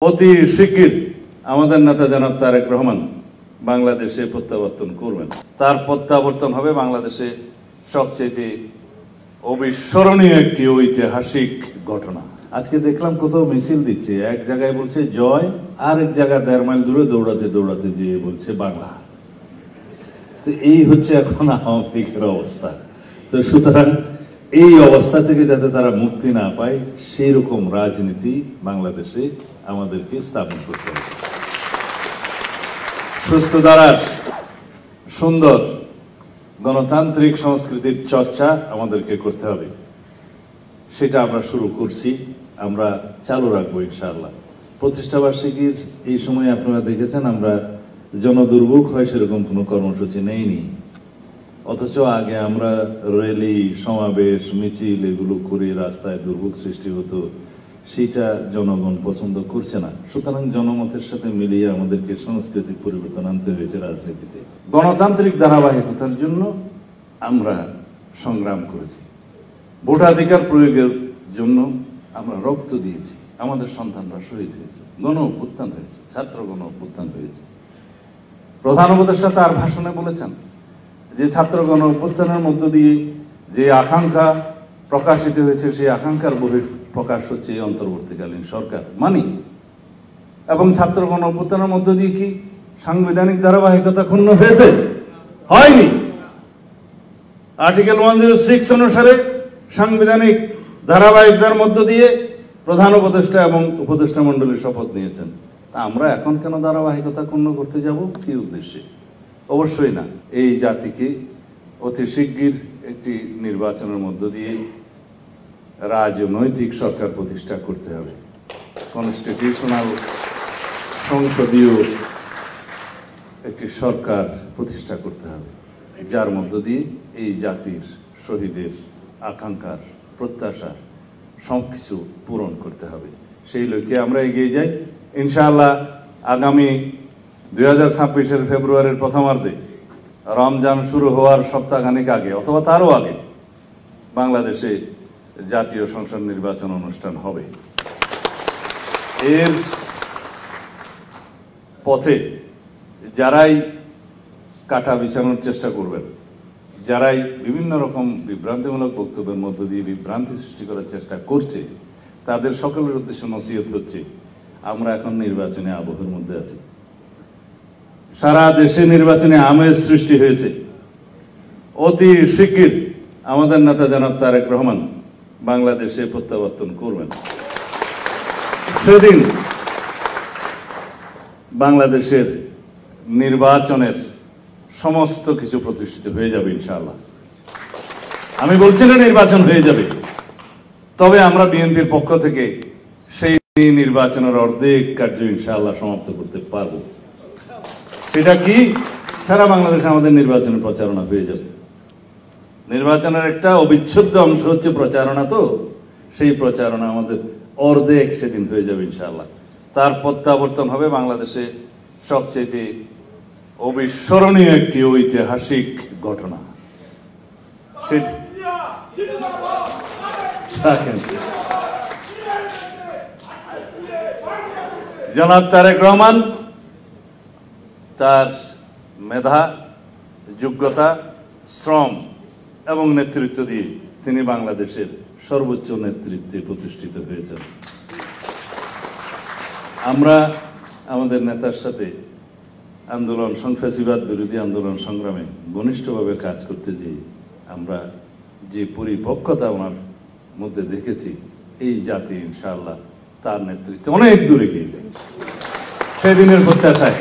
অতি শিগগির আমাদের নেতা জনাব তারেক রহমান বাংলাদেশে প্রত্যাবর্তন করবেন। তার প্রত্যাবর্তন হবে বাংলাদেশে সবচেয়ে অবিস্মরণীয় একটি ঐতিহাসিক ঘটনা। আজকে দেখলাম কোথাও মিছিল দিচ্ছে, এক জায়গায় বলছে জয়, আর এক জায়গায় 1.5 মাইল দূরে দৌড়াতে দৌড়াতে যেয়ে বলছে বাংলা। তো এই হচ্ছে এখন আওয়ামী লীগের অবস্থা। তো সুতরাং এই অবস্থা থেকে যাতে তারা মুক্তি না পায় সেই রকম রাজনীতি বাংলাদেশে আমাদেরকে স্থাপন করতে হবে। সুস্থ ধারার সুন্দর গণতান্ত্রিক সংস্কৃতির চর্চা আমাদেরকে করতে হবে। সেটা আমরা শুরু করছি, আমরা চালু রাখবো ইনশাআল্লাহ। প্রতিষ্ঠাবার্ষিকীর এই সময় আপনারা দেখেছেন আমরা জনদুর্ভোগ হয় সেরকম কোনো কর্মসূচি নেইনি, অথচ আগে আমরা র্যালি, সমাবেশ, মিছিল এগুলো করে রাস্তায় দুর্ভোগ সৃষ্টি হতো, সেটা জনগণ পছন্দ করছে না। সুতরাং জনমতের সাথে মিলিয়ে আমাদেরকে সাংস্কৃতিক পরিবর্তন আনতে হয়েছে রাজনীতিতে। গণতান্ত্রিক ধারাবাহিকতার জন্য আমরা সংগ্রাম করেছি, ভোটাধিকার প্রয়োগের জন্য আমরা রক্ত দিয়েছি, আমাদের সন্তানরা শহীদ হয়েছে, গণ অভ্যুত্থান হয়েছে, ছাত্র গণ অভ্যুত্থান হয়েছে। প্রধান উপদেষ্টা তার ভাষণে বলেছেন যে ছাত্র গণ অভ্যুত্থানের মধ্য দিয়ে যে আকাঙ্ক্ষা প্রকাশিত হয়েছে সেই আকাঙ্ক্ষার বহিঃপ্রকাশ হচ্ছে এই অন্তর্বর্তীকালীন সরকার মানি। এবং ছাত্র গণ অভ্যুত্থানের মধ্য দিয়ে কি সাংবিধানিক ধারাবাহিকতা ক্ষুণ্ণ হয়েছে? হয়নি। আর্টিকেল 106 অনুসারে সাংবিধানিক ধারাবাহিকতার মধ্য দিয়ে প্রধান উপদেষ্টা এবং উপদেষ্টা মণ্ডলীর শপথ নিয়েছেন। আমরা এখন কেন ধারাবাহিকতা ক্ষুণ্ণ করতে যাব? কি উদ্দেশ্যে? অবশ্যই না। এই জাতিকে অতি শিগগির একটি নির্বাচনের মধ্য দিয়ে রাজনৈতিক সরকার প্রতিষ্ঠা করতে হবে, কনস্টিটিউশনাল সংসদীয় একটি সরকার প্রতিষ্ঠা করতে হবে, যার মধ্য দিয়ে এই জাতির শহীদের আকাঙ্ক্ষার প্রত্যাশা সবকিছু পূরণ করতে হবে। সেই লক্ষ্যে আমরা এগিয়ে যাই ইনশাআল্লাহ। আগামী 2026-এর ফেব্রুয়ারির প্রথমার্ধে রমজান শুরু হওয়ার সপ্তাহখানিক আগে অথবা তারও আগে বাংলাদেশে জাতীয় সংসদ নির্বাচন অনুষ্ঠান হবে। এর পথে যারাই কাটা বিছানোর চেষ্টা করবেন, যারাই বিভিন্ন রকম বিভ্রান্তিমূলক বক্তব্যের মধ্য দিয়ে বিভ্রান্তি সৃষ্টি করার চেষ্টা করছে, তাদের সকলের উদ্দেশ্যে নসিহত হচ্ছে আমরা এখন নির্বাচনী আবহের মধ্যে আছি। সারা দেশে নির্বাচনী আমেজ সৃষ্টি হয়েছে। অতি শিগগির আমাদের নেতা জনাব তারেক রহমান বাংলাদেশে প্রত্যাবর্তন করবেন। সেদিন বাংলাদেশের নির্বাচনের সমস্ত কিছু প্রতিষ্ঠিত হয়ে যাবে ইনশাআল্লাহ। আমি বলছি না নির্বাচন হয়ে যাবে, তবে আমরা বিএনপির পক্ষ থেকে সেই নির্বাচনের অর্ধেক কার্য ইনশাআল্লাহ সমাপ্ত করতে পারবো। সেটা কি? সারা বাংলাদেশে আমাদের নির্বাচনের প্রচারণা হয়ে যাবে। নির্বাচনের একটা অবিচ্ছেদ্য অংশ হচ্ছে প্রচারণা, তো সেই প্রচারণা আমাদের অর্ধেক সেদিন হয়ে যাবে ইনশাআল্লাহ। তার প্রত্যাবর্তন হবে বাংলাদেশে সবচেয়ে অবিস্মরণীয় একটি ঐতিহাসিক ঘটনা। জনাব তারেক রহমান তার মেধা, যোগ্যতা, শ্রম এবং নেতৃত্ব দিয়ে তিনি বাংলাদেশের সর্বোচ্চ নেতৃত্বে প্রতিষ্ঠিত হয়েছেন। আমরা আমাদের নেতার সাথে আন্দোলন, সন্ত্রাসীবাদ বিরোধী আন্দোলন সংগ্রামে ঘনিষ্ঠভাবে কাজ করতে যেয়ে আমরা যে পরিপক্কতা ওনার মধ্যে দেখেছি, এই জাতি ইনশাআল্লাহ তার নেতৃত্বে অনেক দূরে গিয়ে যায়। সেদিনের প্রত্যাশায়